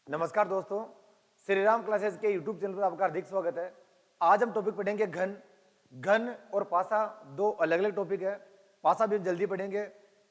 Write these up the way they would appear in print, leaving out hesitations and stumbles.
नमस्कार दोस्तों, श्री राम क्लासेस के यूट्यूब चैनल पर आपका हार्दिक स्वागत है। आज हम टॉपिक पढ़ेंगे घन। घन और पासा दो अलग अलग टॉपिक है। पासा भी जल्दी पढ़ेंगे।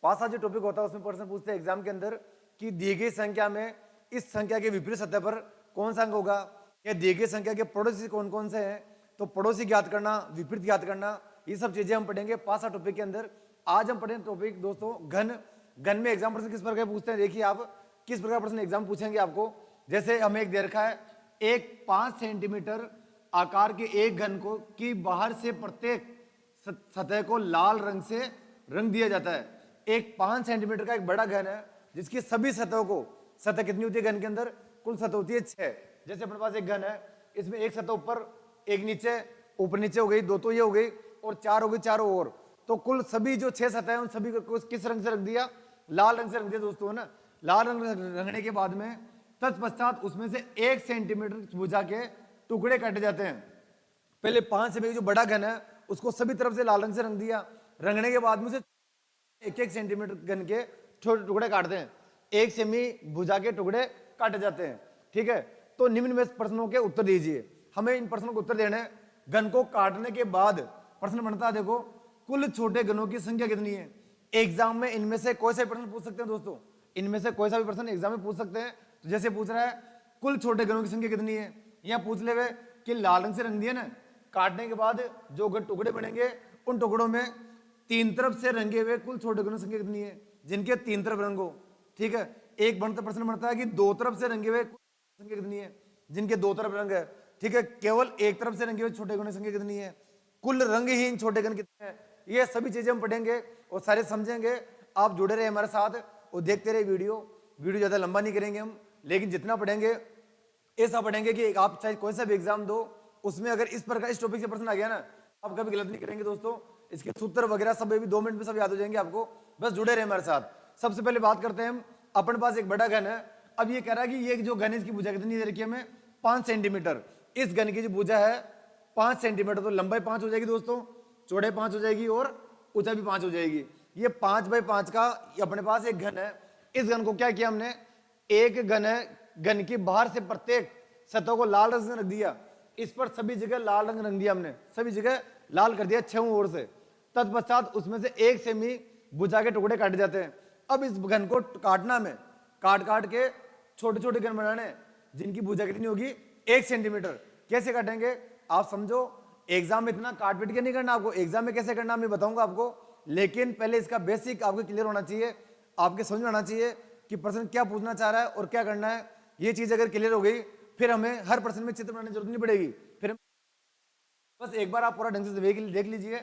पासा जो टॉपिक होता है उसमें प्रश्न पूछते हैं एग्जाम के अंदर कि दी गई संख्या में इस संख्या के विपरीत सतह पर कौन सा अंक होगा, या दी गई संख्या के पड़ोसी कौन कौन से हैं, तो पड़ोसी ज्ञात करना, विपरीत ज्ञात करना, ये सब चीजें हम पढ़ेंगे पासा टॉपिक के अंदर। आज हम पढ़ेंगे टॉपिक दोस्तों घन। घन में एग्जाम प्रश्न किस प्रकार पूछते हैं, देखिए आप किस प्रकार प्रश्न एग्जाम पूछेंगे आपको। जैसे हमें एक दे रखा है, एक 5 सेंटीमीटर आकार के एक घन को की बाहर से प्रत्येक सतह को लाल रंग से रंग दिया जाता है। एक 5 सेंटीमीटर का एक बड़ा घन है जिसकी सभी सतहों को, सतह कितनी होती है घन के अंदर, कुल सतह होती है 6। जैसे अपने पास एक घन है, इसमें एक सतह ऊपर, एक नीचे, ऊपर नीचे हो गई, दो तो ये हो गई और 4 हो गई, चारों ओर। तो कुल सभी जो 6 सतह है उन सभी को किस रंग से रंग दिया, लाल रंग से रंग दिया दोस्तों, है ना। लाल रंग रंगने के बाद में तत्पश्चात उसमें से 1 सेंटीमीटर भुजा के टुकड़े काटे जाते हैं। पहले 5 सेमी जो बड़ा घन है उसको सभी तरफ से लाल रंग से रंग दिया। रंगने के बाद में से 1-1 सेंटीमीटर घन के छोटे टुकड़े काटते हैं। 1 सेमी भुजा के टुकड़े काटे जाते हैं। ठीक है, तो निम्न में प्रश्नों के उत्तर दीजिए। हमें इन प्रश्नों के उत्तर देने हैं। घन को काटने के बाद प्रश्न बनता है, देखो कुल छोटे घनों की संख्या कितनी है। एग्जाम में इनमें से कोई सा प्रश्न पूछ सकते हैं दोस्तों, इनमें से कोई सा भी प्रश्न एग्जाम में पूछ सकते हैं। तो जैसे पूछ रहा है कुल छोटे घनों की संख्या कितनी है, या पूछ ले वे कि लाल रंग से रंग दिया ना, काटने के बाद जो टुकड़े बनेंगे उन टुकड़ों में 3 तरफ से रंगे हुए कुल छोटे घनों की संख्या कितनी है, जिनके 3 तरफ रंग हो। ठीक है, एक बनता प्रश्न बनता है कि 2 तरफ से रंगे हुए संख्या कितनी है, जिनके 2 तरफ रंग है। ठीक है, केवल एक तरफ से रंगे हुए छोटे घनों की संख्या कितनी है, कुल रंगहीन छोटे घन कितने हैं। ये सभी चीजें हम पढ़ेंगे और सारे समझेंगे। आप जुड़े रहे हमारे साथ और देखते रहे वीडियो ज्यादा लंबा नहीं करेंगे हम, लेकिन जितना पढ़ेंगे ऐसा पढ़ेंगे कि आप चाहे कोई सा भी एग्जाम दो, उसमें अगर इस प्रकार इस टॉपिक से प्रश्न आ गया ना, आप कभी गलत नहीं करेंगे दोस्तों। इसके सूत्र वगैरह सब भी 2 मिनट में सब याद हो जाएंगे आपको, बस जुड़े रहे हमारे साथ। सबसे पहले बात करते हैं हम, अपने पास एक बड़ा घन है। अब ये कह रहा है कि ये जो घन है इसकी भुजा कितनी दे रखी है हमें, 5 सेंटीमीटर। इस घन की जो भुजा है 5 सेंटीमीटर, तो लंबाई 5 हो जाएगी दोस्तों, चौड़ाई 5 हो जाएगी और ऊंचाई भी 5 हो जाएगी। ये 5x5 का अपने पास एक घन है। इस घन को क्या किया हमने, एक घन है, घन की बाहर से प्रत्येक सतह को लाल रंग से रख दिया। इस पर सभी जगह लाल रंग रंग दिया हमने, सभी जगह लाल कर दिया 6 ओर से। तत्पश्चात उसमें से 1 सेमी भुजा के टुकड़े काटे जाते हैं। अब इस घन को काटना में काट काट के छोटे छोटे घन बनाने, जिनकी भुजा कितनी होगी 1 सेंटीमीटर। कैसे काटेंगे आप समझो, एग्जाम में इतना काट पीट के नहीं करना आपको, एग्जाम में कैसे करना मैं बताऊंगा आपको, लेकिन पहले इसका बेसिक आपको क्लियर होना चाहिए, आपके समझ में आना चाहिए कि प्रश्न क्या पूछना चाह रहा है और क्या करना है। ये चीज अगर क्लियर हो गई फिर हमें हर प्रश्न में चित्र बनाने की जरूरत नहीं पड़ेगी। फिर बस एक बार आप पूरा ढंग से देख लीजिए।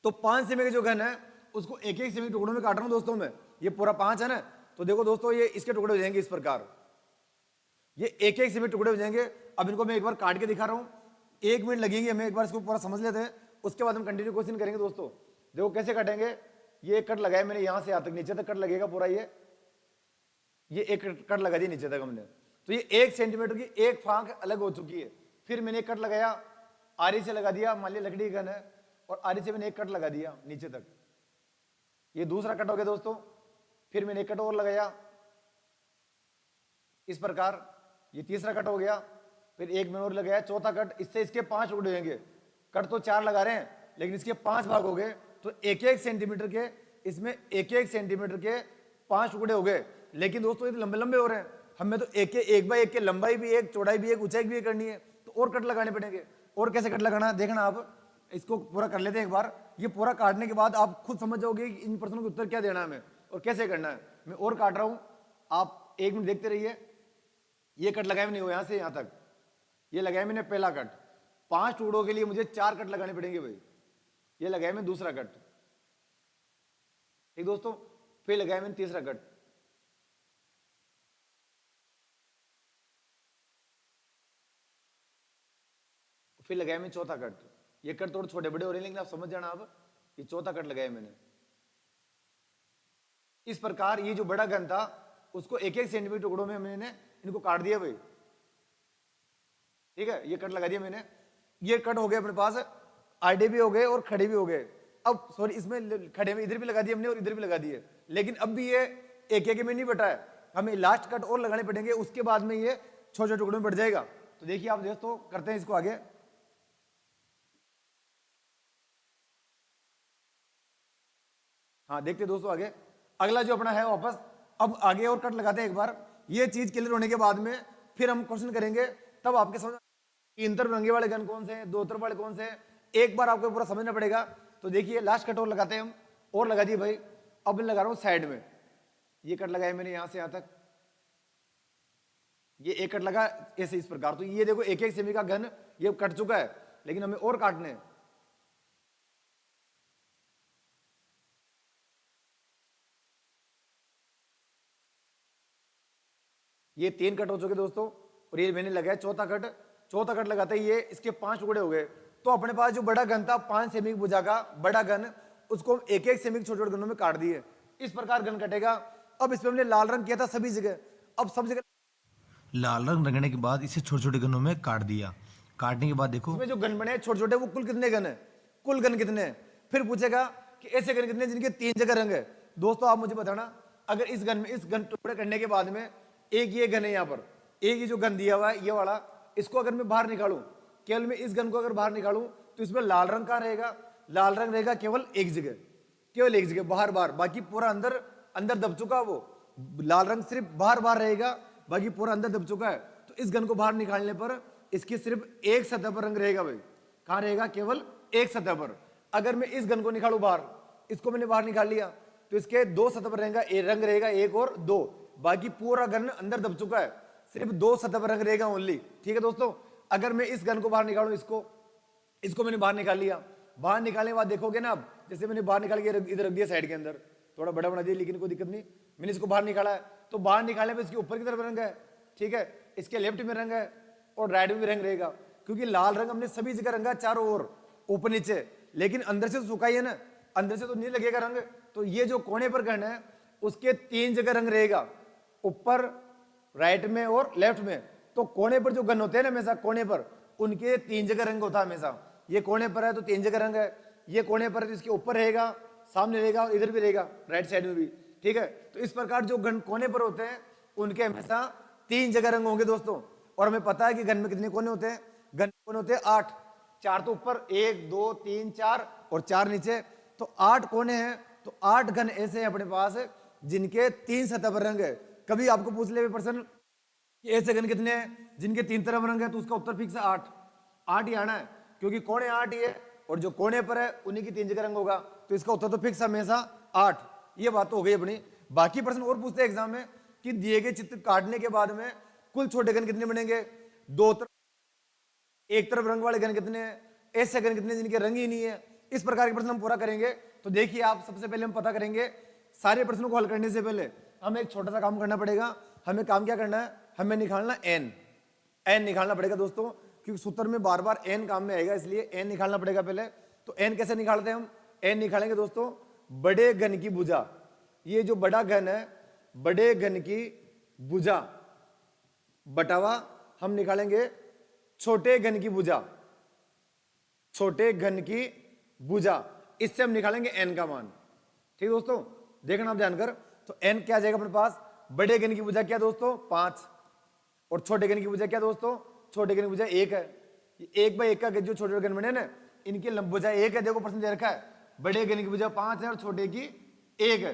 तो 5 सेमी का जो घन है उसको 1-1 सेमी टुकड़ों में काट रहा हूं दोस्तों मैं। ये पूरा 5 है ना, तो देखो दोस्तों ये इसके टुकड़े हो जाएंगे इस प्रकार, ये 1-1 सेमी टुकड़े हो जाएंगे। अब इनको मैं एक बार काट के दिखा रहा हूं, 1 मिनट लगेंगे हमें, एक बार इसको पूरा समझ लेते हैं, उसके बाद हम कंटिन्यू क्वेश्चन करेंगे दोस्तों। देखो कैसे काटेंगे, ये कट लगाया मैंने यहां से यहां तक, नीचे तक कट लगेगा पूरा, ये एक कट लगा दी नीचे तक हमने। तो ये 1 सेंटीमीटर की एक फांक अलग हो चुकी है। फिर मैंने एक कट लगाया, आरी से लगा दिया, मान लिया लकड़ी का घन है और आरी से मैंने एक कट लगा दिया नीचे तक, ये दूसरा कट हो गया दोस्तों। फिर मैंने एक कट और लगाया इस प्रकार, ये तीसरा कट हो गया। फिर एक मैंने और लगाया, चौथा कट। इससे इसके 5 टुकड़े होंगे। कट तो 4 लगा रहे हैं लेकिन इसके 5 भाग हो गए, तो 1-1 सेंटीमीटर के, इसमें 1-1 सेंटीमीटर के 5 टुकड़े हो गए। लेकिन दोस्तों ये तो लंबे लंबे हो रहे हैं, हमें तो एक बाई एक के लंबाई भी एक, चौड़ाई भी एक, ऊंचाई भी एक करनी है, तो और कट लगाने पड़ेंगे। और कैसे कट लगाना देखना, आप इसको पूरा कर लेते हैं एक बार। ये पूरा काटने के बाद आप खुद समझ जाओगे कि इन प्रश्नों के उत्तर क्या देना है हमें और कैसे करना है। मैं और काट रहा हूं, आप 1 मिनट देखते रहिए। ये कट लगाए मैंने यहां से यहां तक, ये लगाया मैंने पहला कट। 5 टुकड़ों के लिए मुझे 4 कट लगाने पड़ेंगे भाई। ये लगाया मैंने दूसरा कट, ठीक दोस्तों। फिर लगाया मैंने तीसरा कट, फिर लगाया मैंने चौथा कट। ये कट थोड़े छोटे बड़े हो रहे हैं लेकिन आप समझ जाना। अब ये चौथा कट लगाया मैंने इस प्रकार। ये जो बड़ा घन था उसको 1-1 सेंटीमीटर टुकड़ों में मैंने इनको काट दिया भाई, ठीक है। ये कट लगा दिया मैंने, ये कट हो गए अपने पास, आड़े भी हो गए और खड़े भी हो गए। अब सॉरी, इसमें खड़े में इधर भी लगा दिए हमने और इधर भी लगा दिए, लेकिन अब भी ये 1-1 में नहीं बटा है, हमें लास्ट कट और लगाने पड़ेंगे, उसके बाद में ये छोटे छोटे टुकड़ों में बढ़ जाएगा। तो देखिए आप दोस्तों करते हैं इसको आगे। हाँ देखते हैं दोस्तों आगे, अगला जो अपना है वापस, अब आगे और कट लगाते हैं एक बार। ये चीज क्लियर होने के बाद में फिर हम क्वेश्चन करेंगे, तब आपके समझ तीन तरफ रंगे वाले गन कौन से हैं, दो तरफ वाले कौन से हैं, एक बार आपको पूरा समझना पड़ेगा। तो देखिए लास्ट कट और लगाते हैं हम, और लगा दिए भाई। अब मैं लगा रहा हूं साइड में, ये कट लगाया मैंने यहां से यहां तक, ये एक कट लगा ऐसे इस प्रकार। तो ये देखो 1-1 सेमी का गन ये कट चुका है, लेकिन हमें और काटने हैं। ये 3 कट हो चुके दोस्तों, और ये मैंने लगाया चौथा कट। चौथा कट लगाते ही ये इसके 5 टुकड़े हो गए। तो अपने पास जो बड़ा गन था 5 सेमी की भुजा का बड़ा गन, उसको हम 1-1 सेमी के छोटे छोटे गनों में काट दिए। इस प्रकार गन कटेगा। अब इसमें हमने लाल रंग किया था सभी जगह, अब सब जगह लाल रंग रंगने के बाद इसे छोटे छोटे गनों में काट दिया। काटने के बाद देखो इसमें जो गन बने छोटे छोटे, वो कुल कितने गन है, कुल गन कितने हैं। फिर पूछेगा कि ऐसे गन कितने जिनके 3 जगह रंग है। दोस्तों आप मुझे बताना, अगर इस गन में इस गन टुकड़े करने के बाद में एक ये गन है यहाँ पर, एक ये जो गन दिया हुआ है ये वाला, इसको अगर मैं बाहर निकालूं, केवल मैं इस गन को अगर बाहर निकालूं, तो इसमें लाल रंग कहाँ रहेगा, लाल रंग रहेगा केवल एक जगह, केवल एक जगह बाहर बाहर, बाकी पूरा अंदर अंदर दब चुका। वो लाल रंग सिर्फ बाहर बाहर रहेगा, बाकी पूरा अंदर दब चुका है। तो इस गन को बाहर निकालने पर इसकी सिर्फ एक सतह पर रंग रहेगा भाई, कहां रहेगा, केवल एक सतह पर। अगर मैं इस गन को निकालूं बाहर, इसको मैंने बाहर निकाल लिया, तो इसके 2 सतह पर रहेगा, रंग रहेगा 1 और 2, बाकी पूरा गन अंदर दब चुका है, सिर्फ 2 सतह पर रंग रहेगा ओनली। ठीक है दोस्तों, अगर मैं इस गन को बाहर निकालूं, इसको मैंने बाहर निकाल लिया। बाहर निकालने के बाद देखोगे ना, आप जैसे मैंने बाहर निकाल के इधर रख दिया साइड के अंदर, थोड़ा बड़ा बना दिया, लेकिन कोई दिक्कत नहीं, मैंने इसको बाहर निकाला है। तो बाहर निकालने पर इसके ऊपर की तरफ रंग है, ठीक है, इसके लेफ्ट में रंग है और राइट में भी रंग रहेगा, क्योंकि लाल रंग हमने सभी जगह रंगा चारों ओर ऊपर नीचे, लेकिन अंदर से तो सूखा ही है ना, अंदर से तो नहीं लगेगा रंग। तो ये जो कोने पर गन है उसके 3 जगह रंग रहेगा, ऊपर, राइट में और लेफ्ट में। तो कोने पर जो गन होते हैं ना हमेशा कोने पर, उनके 3 जगह रंग होता है हमेशा। ये कोने पर है तो 3 जगह रंग है, ये कोने पर है तो इसके ऊपर रहेगा, सामने रहेगा और इधर भी रहेगा, राइट साइड में भी। ठीक है, तो इस प्रकार जो गन कोने पर होते हैं उनके हमेशा 3 जगह रंग होंगे दोस्तों। और हमें पता है कि गन में कितने कोने होते हैं, गन में कोने होते हैं 8, 4 तो ऊपर, 1 2 3 4 और 4 नीचे, तो 8 कोने हैं। तो 8 गन ऐसे हैं अपने पास जिनके 3 सतह पर रंग है। कभी आपको पूछ ले पर्सन कि ऐसे गन कितने हैं जिनके 3 तरफ रंग है, तो उसका उत्तर फिक्स है 8 ही आना है, क्योंकि कोने 8 ही है और जो कोने पर है उन्हीं की 3 जगह रंग होगा, तो इसका उत्तर तो फिक्स हमेशा 8। ये बात तो हो गई अपनी। बाकी प्रश्न और पूछते हैं एग्जाम में कि दिए गए चित्र काटने के बाद में कुल छोटे गन कितने बनेंगे, 2 तरफ, एक तरफ रंग वाले गन कितने हैं, ऐसे गन कितने जिनके रंग ही नहीं है। इस प्रकार के प्रश्न हम पूरा करेंगे। तो देखिए आप, सबसे पहले हम पता करेंगे, सारे प्रश्नों को हल करने से पहले हमें एक छोटा सा काम करना पड़ेगा। हमें काम क्या करना है, हमें निकालना एन निकालना पड़ेगा दोस्तों, क्योंकि सूत्र में बार बार एन काम में आएगा, इसलिए एन निकालना पड़ेगा पहले। तो एन कैसे निकालते हैं हम, एन निकालेंगे दोस्तों बड़े गन की भुजा, ये जो बड़ा गन है बड़े गन की भुजा बटावा हम निकालेंगे छोटे गन की भुजा, छोटे गन की भुजा, इससे हम निकालेंगे एन का मान। ठीक है दोस्तों, देखना आप जानकर। तो एन क्या आ जाएगा अपने पास, बड़े गन की भुजा क्या दोस्तों 5, और छोटे गन की भुजा क्या दोस्तों, छोटे गन की भुजा 1 है। 1/1 का जो छोटे गन बने ना, इनकी भुजा 1 है, देखो प्रश्न दे रखा है, बड़े गन की भुजा 5 है और छोटे की 1 है।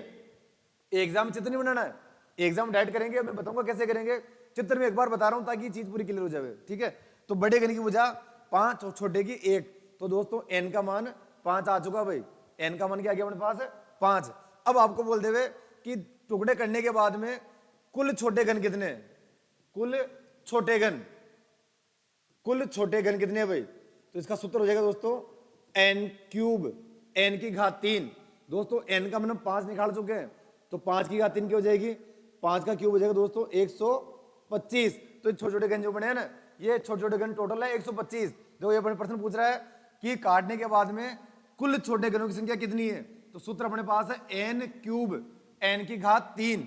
एग्जाम चित्र नहीं बनाना है, एग्जाम डायरेक्ट करेंगे, मैं बताऊंगा कैसे करेंगे, चित्र में एक बार बता रहा हूं ताकि चीज पूरी क्लियर हो जाए। ठीक है, तो बड़े गन की भुजा 5 और छोटे की 1, तो दोस्तों एन का मान 5 आ चुका भाई, एन का मान क्या आ गया अपने पास 5। अब आपको बोल देवे कि टुकड़े करने के बाद में कुल छोटे गन कितने, कुल छोटे गन कितने भाई, तो इसका सूत्र हो जाएगा दोस्तों n³ n की घात 3। दोस्तों n का मतलब 5 निकाल चुके हैं, तो 5 की घात 3 की हो जाएगी, 5 का क्यूब हो जाएगा दोस्तों 125। तो छोटे छोटे गन जो बने हैं ना, ये छोटे छोटे गन टोटल है 125। देखो ये प्रश्न पूछ रहा है कि काटने के बाद में कुल छोटे गनों की संख्या कितनी है, तो सूत्र अपने पास है n³ n की घात 3,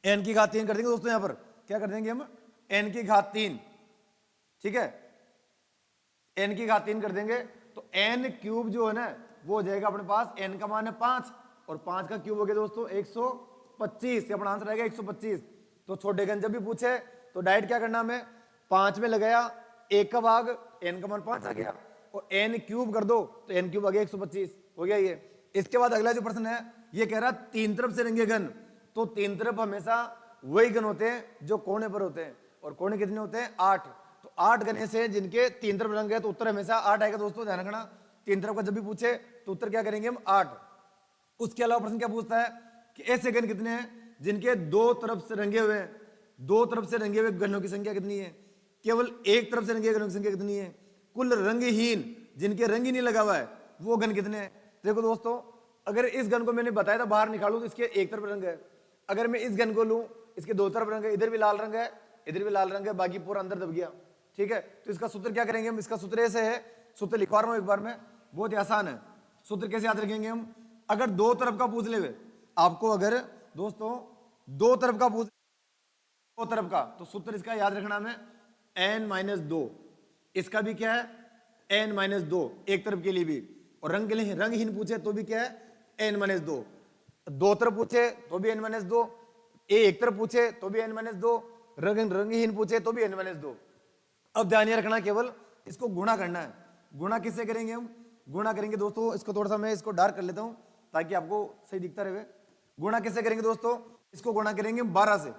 n की घात 3 कर देंगे दोस्तों, यहां पर क्या कर देंगे हम, n की घात 3। ठीक है, n की घात 3 कर देंगे, तो n³ जो है ना वो हो जाएगा अपने पास, n का मान है 5 और 5 का क्यूब हो गया दोस्तों 125, अपना आंसर आएगा 125। तो छोटे घन जब भी पूछे तो डायरेक्ट क्या करना हमें, 5 में लगाया, 1 का भाग n का मान 5 आ गया, और n क्यूब कर दो तो n क्यूब आ गया 125, हो गया ये। इसके बाद अगला जो प्रश्न है ये कह रहा तीन तरफ से रंगे घन, तो तीन तरफ हमेशा वही घन होते हैं जो कोने पर होते हैं, और कोने कितने होते हैं 8, तो 8 घन ऐसे हैं जिनके तीन तरफ रंग है, तो उत्तर हमेशा 8 आएगा दोस्तों, ध्यान रखना। तीन तरफ का जब भी पूछे तो उत्तर क्या करेंगे हम 8। उसके अलावा प्रश्न क्या पूछता है कि ऐसे घन कितने हैं जिनके दो तरफ से रंगे हुए हैं, दो तरफ से रंगे हुए घनों की संख्या कितनी है, केवल एक तरफ से रंगे हुए घनों की संख्या कितनी है, कुल रंगहीन जिनके रंग ही नहीं लगा हुआ है वो घन कितने हैं। देखो दोस्तों, अगर इस घन को मैंने बताया था बाहर निकालूं तो इसके एक तरफ रंग है, अगर मैं इस घन को लूं इसके दो तरफ रंग है, इधर भी लाल रंग है इधर भी लाल रंग है, बाकी पूरा अंदर दब गया, ठीक है। तो इसका सूत्र क्या करेंगे हम, इसका सूत्र ऐसे है, सूत्र लिखवा रहा हूं एक बार में, बहुत ही आसान है। सूत्र कैसे याद रखेंगे हम, अगर दो तरफ का पूछ ले आपको, अगर दोस्तों दो तरफ का पूछ, दो तरफ का, तो सूत्र इसका याद रखना हमें n-2, इसका भी क्या है n-2 एक तरफ के लिए भी, और रंग के लिए रंगहीन पूछे तो भी क्या है n-2, दो तरफ पूछे तो भी n-2, एक तरफ पूछे तो भी n-2, रंगहीन पूछे तो भी n-2। अब ध्यान ये रखना, केवल इसको गुणा करना है। गुणा किससे करेंगे हम, गुणा करेंगे दोस्तों, इसको थोड़ा सा मैं इसको डार्क कर लेता हूं ताकि आपको सही दिखता रहे। गुणा किससे करेंगे दोस्तों, इसको गुणा करेंगे 12 से।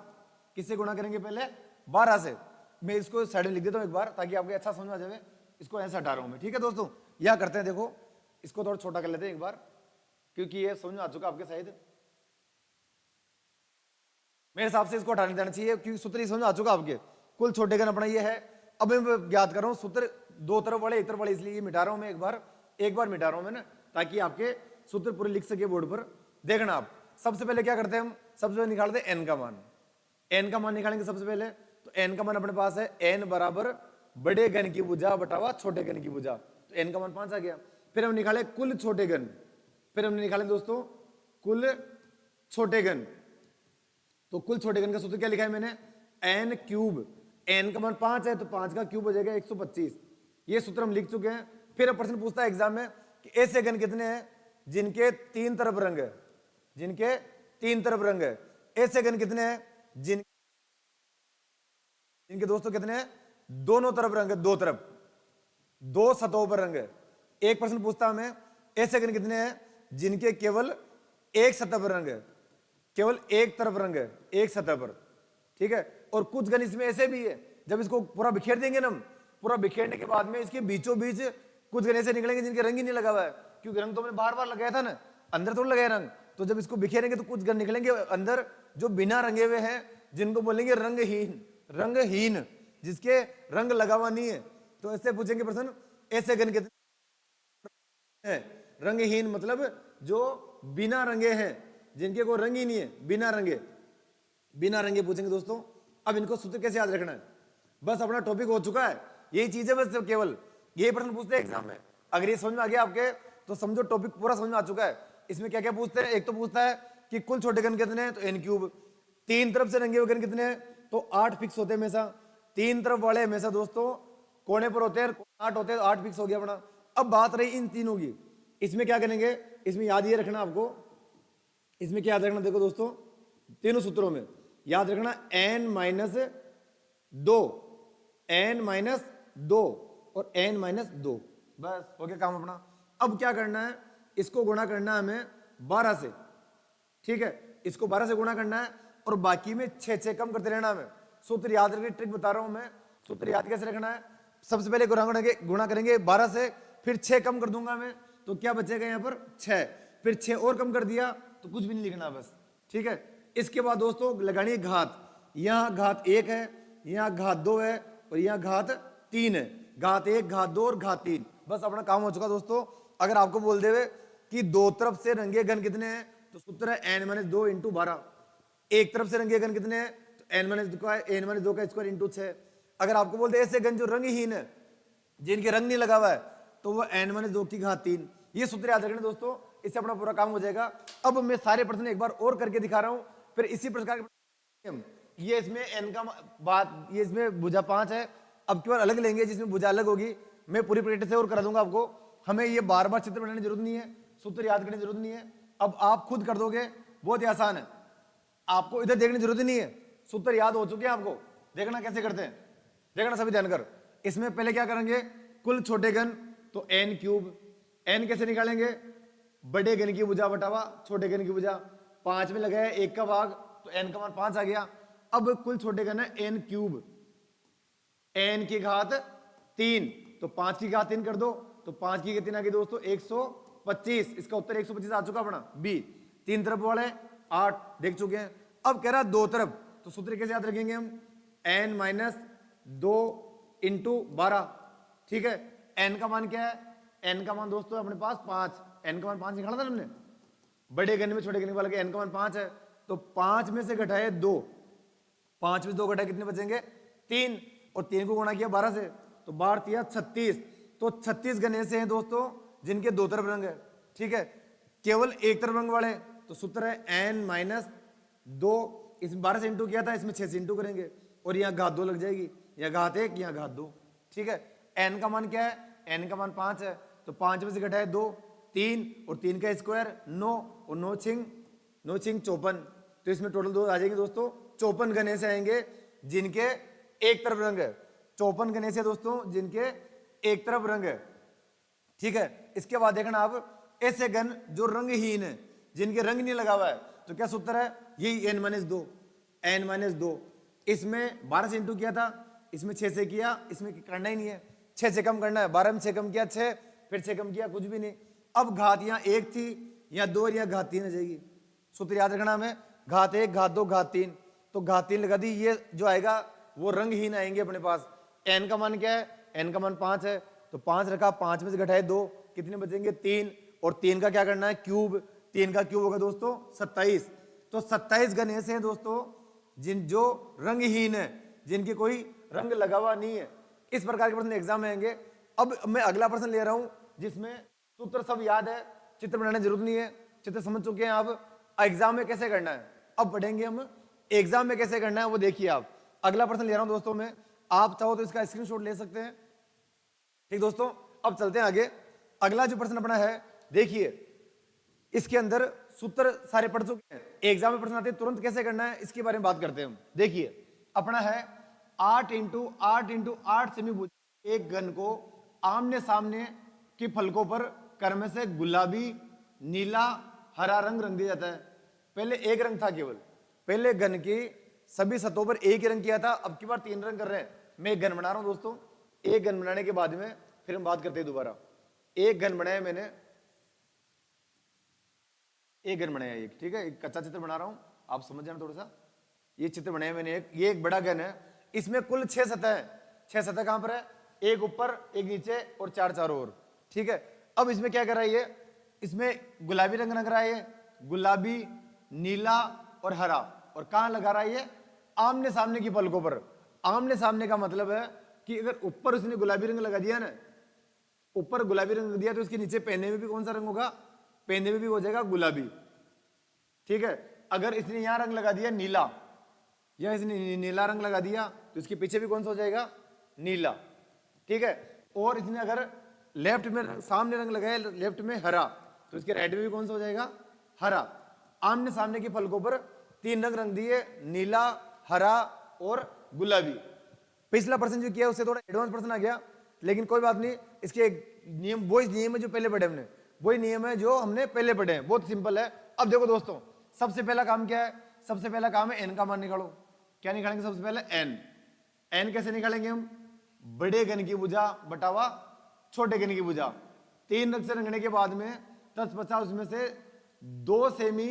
किससे गुणा करेंगे, पहले 12 से। मैं इसको साइड में लिख देता हूं एक बार ताकि आपको अच्छा समझ आ जाए, इसको ऐसा हटा रहा हूं मैं, ठीक है दोस्तों। यह करते हैं, देखो इसको थोड़ा छोटा कर लेते हैं एक बार, क्योंकि ये समझ में आ चुका आपके शायद, मेरे हिसाब से इसको हटाने देना चाहिए क्योंकि सूत्र ही समझ आ चुका आपके। कुल छोटे घन अपना ये है। अब मैं याद कर रहा हूं सूत्र दो तरफ वाले एक तरफ वाले, इसलिए मिटा रहा हूं मैं एक बार मिटा रहा हूं मैं ना, ताकि आपके सूत्र पूरे लिख सके बोर्ड पर। देखना आप, सबसे पहले क्या करते हैं हम, सबसे पहले निकालते हैं n का मान। n का मान निकालेंगे सबसे पहले, तो n का मान अपने पास है n बराबर बड़े घन की भुजा बटावा छोटे घन की भुजा, तो n का मान 5 आ गया। फिर हम निकाले कुल छोटे घन, फिर हमने निकाले दोस्तों कुल छोटे घन, तो कुल छोटे घन का सूत्र क्या लिखा है मैंने, n क्यूब, n का मान 5 है तो 5 का क्यूब हो जाएगा 125, ये सूत्र हम लिख चुके हैं। फिर अब प्रश्न पूछता है एग्जाम में कि ऐसे घन कितने हैं जिनके तीन तरफ रंग है, जिनके तीन तरफ रंग है। ऐसे घन कितने हैं जिनके दोस्तों कितने हैं, दोनों तरफ रंग है, दो तरफ, दो सतहों पर रंग है। एक प्रश्न पूछता हमें ऐसे घन कितने हैं जिनके केवल एक सतह पर रंग है, केवल एक तरफ रंग है एक सतह पर, ठीक है। और कुछ घन इसमें ऐसे भी है, जब इसको पूरा बिखेर देंगे ना हम, पूरा बिखेरने के बाद में इसके बीचों बीच कुछ घन ऐसे निकलेंगे जिनके रंग ही नहीं लगा हुआ है, क्योंकि रंग तो हमने बार बार लगाया था ना, अंदर थोड़ा लगाया रंग, तो जब इसको बिखेरेंगे तो कुछ घन निकलेंगे अंदर जो बिना रंगे हुए हैं, जिनको बोलेंगे रंगहीन, रंगहीन जिसके रंग लगा हुआ नहीं है। तो ऐसे पूछेंगे प्रश्न, ऐसे घन कितने हैं, रंगहीन मतलब जो बिना रंगे हैं, जिनके कोई रंग ही नहीं है, बिना रंगे, बिना रंगे पूछेंगे दोस्तों। अब इनको सूत्र कैसे याद रखना है, बस अपना टॉपिक हो चुका है, यही चीज है, बस केवल यही प्रश्न पूछते हैं एग्जाम में। अगर ये समझ में आ गया आपके तो समझो टॉपिक पूरा समझ में आ चुका है। इसमें क्या क्या पूछते हैं, एक तो पूछता है कि कुल छोटे घन कितने हैं, तो n क्यूब, तीन तरफ से रंगे हुए घन कितने हैं, तो 8 फिक्स होते हैं हमेशा, तीन तरफ वाले हमेशा दोस्तों कोने पर होते हैं, 8 होते हैं, 8 फिक्स हो गया अपना। अब बात रही इन तीनों की, इसमें क्या करेंगे, इसमें याद ये रखना आपको, इसमें क्या याद रखना, देखो दोस्तों तीनों सूत्रों में याद रखना n-2, n-2 और n-2, बस हो गया काम अपना। अब क्या करना है, इसको गुणा करना है हमें 12 से, ठीक है, इसको 12 से गुणा करना है और बाकी में 6 कम करते रहना हमें। सूत्र याद रखने ट्रिक बता रहा हूं मैं, सूत्र याद कैसे रखना है, सबसे पहले गुणा करेंगे 12 से, फिर 6 कम कर दूंगा मैं, तो क्या बचेगा यहाँ पर 6, फिर 6 और कम कर दिया तो कुछ भी नहीं लिखना बस, ठीक है। इसके बाद दोस्तों लगानी है घात, यहाँ घात 1 है, यहाँ घात 2 है और यहाँ घात 3 है, घात 1, घात 2 और घात 3, बस अपना काम हो चुका दोस्तों। अगर आपको बोल देवे कि दो तरफ से रंगे घन कितने हैं, तो सूत्र है n-2 × 12, एक तरफ से रंगे घन कितने हैं, तो n-2 का स्क्वायर × 6। अगर आपको बोलते ऐसे घन जो रंगहीन है, जिनके रंग नहीं लगा हुआ है, तो वो n-2 की घात 3, ये सूत्र याद रखना दोस्तों, इससे अपना पूरा काम हो जाएगा। अब मैं सारे प्रश्न एक बार और करके दिखा रहा हूं, फिर इसी प्रकार के ये इसमें n का बात, ये इसमें भुजा 5 है, अब की बार अलग लेंगे जिसमें भुजा अलग होगी, मैं पूरी प्रैक्टिस से और करा दूंगा आपको, हमें ये बार बार चित्र बनाने की जरूरत नहीं है, सूत्र याद करने की जरूरत नहीं है, अब आप खुद कर दोगे, बहुत ही आसान है, आपको इधर देखने की जरूरत ही नहीं है, सूत्र याद हो चुके हैं आपको, देखना कैसे करते हैं, देखना सभी ध्यान कर। इसमें पहले क्या करेंगे, कुल छोटे घन तो n क्यूब, n कैसे निकालेंगे, बड़े घन की भुजा बटावा छोटे घन की भुजा, 5 में लगाया 1 का भाग तो n का मान 5 आ गया। अब कुल छोटे घन है n क्यूब, n की घात 3, तो 5 की घात 3 कर दो तो 5 की कितनी आ गई दोस्तों 125, इसका उत्तर 125 आ चुका अपना बी। 3 तरफ वाले 8 देख चुके हैं। अब कह रहा 2 तरफ, तो सूत्र कैसे याद रखेंगे हम, n माइनस 2 इंटू 12, ठीक है। n का मान क्या है, n का मान दोस्तों अपने पास 5, n का मान 5 निकाला था हमने, बड़े घन में छोटे घन वाले n का मान 5 है, तो 5 में से घटाए 2, 5 में 2 घटाए कितने बचेंगे 3, और 3 को गुणा किया 12 से तो 12 तिया 36, तो 36 घन ऐसे हैं दोस्तों जिनके 2 तरफ रंग है, ठीक है। केवल एक तरफ रंग वाले, तो सूत्र है n माइनस 2, इसमें 12 से इंटू किया था, इसमें 6 से इंटू करेंगे और यहाँ घात 2 लग जाएगी, यहाँ घात 1 यहाँ घात 2, ठीक है। n का मान क्या है, n का मान 5 है, तो 5 में से घटाए 2 3 और 3 का स्क्वायर 9 और 9 छिंग 54, तो इसमें टोटल 2 आ जाएंगे दोस्तों 54 घन ऐसे आएंगे जिनके एक तरफ रंग है, 54 घन ऐसे दोस्तों जिनके एक तरफ रंग है, ठीक है। इसके बाद देखना आप ऐसे घन जो रंगहीन है, जिनके रंग नहीं लगा हुआ है, तो क्या सूत्र है, यही n-2, इसमें 12 से इंटू किया था, इसमें 6 से किया, इसमें करना ही नहीं है, 6 से कम करना है, 12 में 6 कम किया 6, फिर 6 कम किया कुछ भी नहीं। अब घात यहाँ 1 थी, यहाँ 2 और यहाँ घात 3 आ जाएगी, सूत्र याद रखना हमें, घात 1 घात 2 घात 3, तो घात 3 लगा दी, ये जो आएगा वो रंगहीन आएंगे अपने पास। n का मान क्या है, n का मान 5 है, तो 5 रखा, 5 में से घटाए 2, कितने बचेंगे 3, और 3 का क्या करना है क्यूब, 3 का क्यूब होगा दोस्तों 27, तो 27 घन ऐसे हैं दोस्तों जो रंगहीन है, जिनकी कोई रंग लगा हुआ नहीं है। इस प्रकार के प्रश्न एग्जाम में आएंगे। अब मैं अगला प्रश्न ले रहा हूं जिसमें सूत्र सब याद है, चित्र बनाने की जरूरत नहीं है, चित्र समझ चुके हैं आप, एग्जाम में कैसे करना है अब पढ़ेंगे हम, एग्जाम में कैसे करना है वो देखिए आप। अगला प्रश्न ले रहा हूं दोस्तों मैं, आप चाहो तो इसका स्क्रीनशॉट ले सकते हैं, ठीक दोस्तों। अब चलते हैं आगे, अगला जो प्रश्न अपना है देखिए, इसके अंदर सूत्र सारे पढ़ चुके हैं, एग्जाम में प्रश्न आते हैं तुरंत कैसे करना है इसके बारे में बात करते हैं हम। देखिए अपना है 8 इंटू 8 सेमी भुज एक घन को आमने सामने की फलकों पर क्रम से गुलाबी नीला हरा रंग दिया जाता है। पहले एक रंग था केवल, पहले घन की सभी सतहों पर एक ही रंग किया था, अब की बार 3 रंग कर रहे हैं। मैं एक घन बना रहा हूं दोस्तों, एक घन बनाने के बाद में फिर हम बात करते हैं दोबारा। एक घन बनाया मैंने, एक घन बनाया एक, ठीक है, एक कच्चा चित्र बना रहा हूं, आप समझ जाना थोड़ा सा। ये चित्र बनाया मैंने एक, ये एक बड़ा घन है, इसमें कुल 6 सतह है। 6 सतह कहां पर है, एक ऊपर एक नीचे और 4 चारों ओर, ठीक है। अब इसमें क्या कर रहा है ये, इसमें गुलाबी रंग लग रहा है, ये गुलाबी नीला और हरा, और कहां लगा रहा है ये, आमने सामने की पलकों पर। आमने सामने का मतलब है कि अगर ऊपर उसने गुलाबी रंग लगा दिया ना, ऊपर गुलाबी रंग दिया तो इसके नीचे पहने में भी कौन सा रंग होगा, पहने में भी हो जाएगा गुलाबी, ठीक है। अगर इसने यहां रंग लगा दिया नीला, या इसने नीला रंग लगा दिया तो इसके पीछे भी कौन सा हो जाएगा, नीला, ठीक है। और इसने अगर लेफ्ट में सामने रंग लगाया, लेफ्ट में हरा, तो इसके राइट में भी कौन सा हो जाएगा, हरा। आमने सामने की फलकों पर 3 रंग दिए, नीला हरा और गुलाबी। पिछला प्रश्न जो किया उससे थोड़ा एडवांस प्रश्न आ गया, लेकिन कोई बात नहीं, इसके एक नियम, वही नियम है जो पहले पढ़े हमने, वही नियम है जो हमने पहले पढ़े हैं, बहुत सिंपल है। अब देखो दोस्तों, सबसे पहला काम क्या है, सबसे पहला काम है n का मान निकालो। क्या निकालेंगे सबसे पहले, n कैसे निकालेंगे हम, बड़े घन की भुजा बटावा छोटे घन की भुजा। 3 रंग से रंगने के बाद में 10 बचा, उसमें से 2 सेमी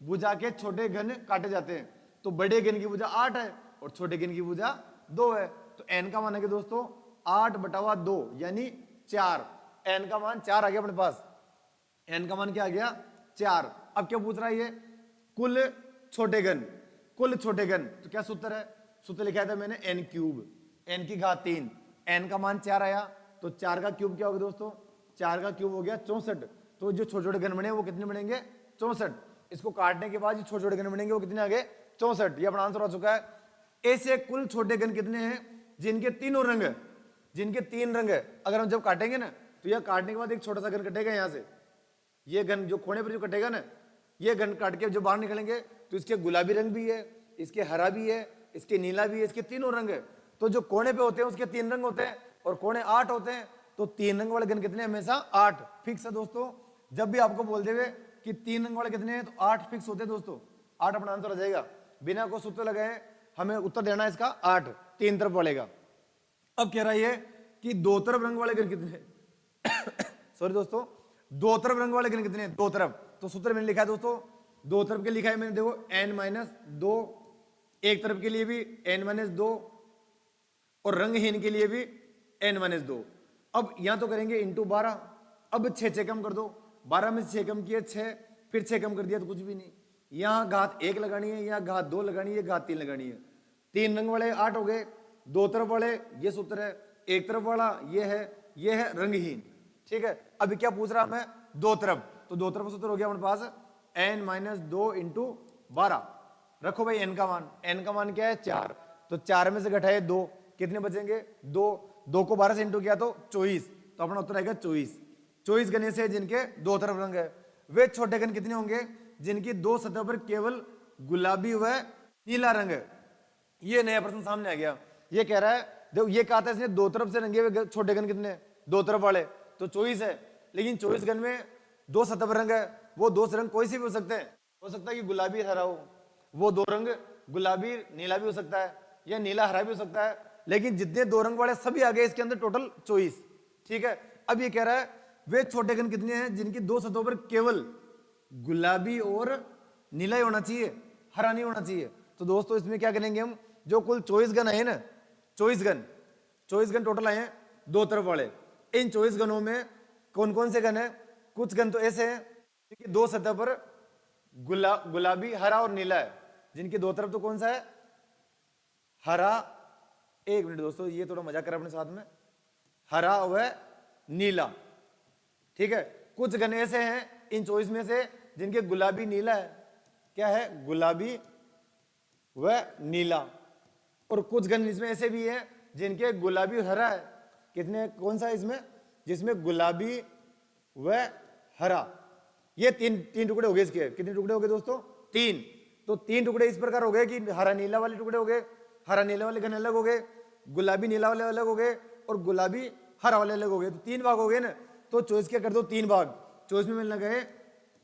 भुजा के छोटे घन काटे जाते हैं, तो बड़े घन की भुजा 8 है और छोटे घन की भुजा 2 है, तो n का मान है दोस्तों 8 बटावा 2 यानी 4। n का मान 4 आ गया अपने पास, n का मान क्या आ गया 4। अब क्या पूछ रहा है ये, कुल छोटे घन, कुल छोटे घन, तो क्या सूत्र है, सूत्र लिखा था मैंने n क्यूब, n की घात 3, n का मान 4 आया, तो 4 का क्यूब क्या होगा दोस्तों, 4 का क्यूब हो गया 64। तो जो छोटे छोटे घन बने वो कितने बनेंगे 64, इसको काटने के बाद जो छोटे छोटे घन बनेंगे वो कितने आ गए 64, ये अपना आंसर आ चुका है। ऐसे कुल छोटे घन कितने हैं जिनके तीनों रंग है, जिनके 3 रंग है। अगर हम जब काटेंगे ना, तो यह काटने के बाद एक छोटा सा घन कटेगा यहाँ से, ये घन जो कोने पर जो कटेगा ना, ये घन काट के जो बाहर निकलेंगे तो इसके गुलाबी रंग भी है इसके हरा भी है, इसके नीला भी है, इसके तीनों रंग है। तो जो कोने पे होते हैं उसके 3 रंग होते हैं और कोने 8 होते हैं। तो 3 रंग वाले गन कितने? हमेशा 8 फिक्स है दोस्तों। जब भी आपको बोल देवे कि 3 रंग वाले कितने हैं तो 8 फिक्स होते हैं दोस्तों। 8 अपना आंसर हो जाएगा, बिना कोई सूत्र लगाए हमें उत्तर देना है इसका 8, 3 तरफ वालेगा। अब कह रहा है कि 2 तरफ रंग वाले गन कितने सॉरी दोस्तों, 2 तरफ रंग वाले गन कितने हैं? 2 तरफ। तो सूत्र मैंने लिखा है दोस्तों, 2 तरफ के लिखा है मैंने, देखो n-2, एक तरफ के लिए भी n-2 और रंगहीन के लिए भी n-2। अब यहां तो करेंगे इंटू 12। अब 6 कम कर दो, 12 में 6 कम किए 6, फिर 6 कम कर दिया तो कुछ भी नहीं। यहां घात 1 लगानी है, यहां घात 2 लगानी है, घात 3 लगानी है। 3 रंग वाले 8 हो गए, 2 तरफ वाले ये सूत्र है, एक तरफ वाला ये है रंगहीन। ठीक है, अभी क्या पूछ रहा मैं? 2 तरफ। तो 2 तरफ सूत्र हो गया हमारे पास n-2 इंटू 12। रखो भाई n का मान, n का मान क्या है? 4। तो 4 में से घटाए 2, कितने बचेंगे? 2। 2 को 12 से इंटू किया तो 24। तो अपना उत्तर आएगा 24। 24 गण ऐसे जिनके 2 तरफ रंग है। वे छोटे गण कितने होंगे? जिनकी 2 सतह पर केवल गुलाबी व नीला रंग है। ये नया प्रश्न सामने आ गया। ये कह रहा है, देखो ये कहा था इसने 2 तरफ से रंगे हुए छोटे गण कितने? 2 तरफ वाले तो 24 है। लेकिन 24 गण में 2 सतह पर रंग है, वो 2 रंग कोई से भी हो सकते हैं। हो सकता है कि गुलाबी हरा हो, वो 2 रंग गुलाबी नीला भी हो सकता है, या नीला हरा भी हो सकता है। लेकिन जितने 2 रंग वाले सभी आ गए इसके अंदर, टोटल 24। ठीक है, अब ये कह रहा है वे छोटे गण कितने हैं जिनकी 2 सतहों पर केवल गुलाबी और नीला ही होना चाहिए, हरा नहीं होना चाहिए। तो दोस्तों इसमें क्या करेंगे हम, जो कुल 24 गण आए ना, 24 गण टोटल आए हैं 2 तरफ वाले। इन 24 गणों में कौन कौन से गण है? कुछ गण तो ऐसे हैं जिनकी 2 सतह पर गुलाबी, हरा और नीला है, जिनकी 2 तरफ तो कौन सा है? हरा। एक मिनट दोस्तों, ये थोड़ा मजाक कर अपने साथ में, हरा व नीला। ठीक है, कुछ गण ऐसे हैं इन 24 में से जिनके गुलाबी नीला है, क्या है? गुलाबी व नीला। और कुछ गण इसमें ऐसे भी हैं जिनके गुलाबी हरा है। कितने? कौन सा है इसमें? जिसमें गुलाबी व हरा। ये तीन टुकड़े हो गए इसके। कितने टुकड़े हो गए दोस्तों? 3। तो 3 टुकड़े इस प्रकार हो गए कि हरा नीला वाले टुकड़े हो गए, हरा नीला वाले गण अलग हो गए, गुलाबी नीला वाले अलग हो गए और गुलाबी हरा वाले अलग हो गए। तो 3 भाग हो गए ना। तो 24 क्या कर दो? 3 भाग। 24 में मिलना गए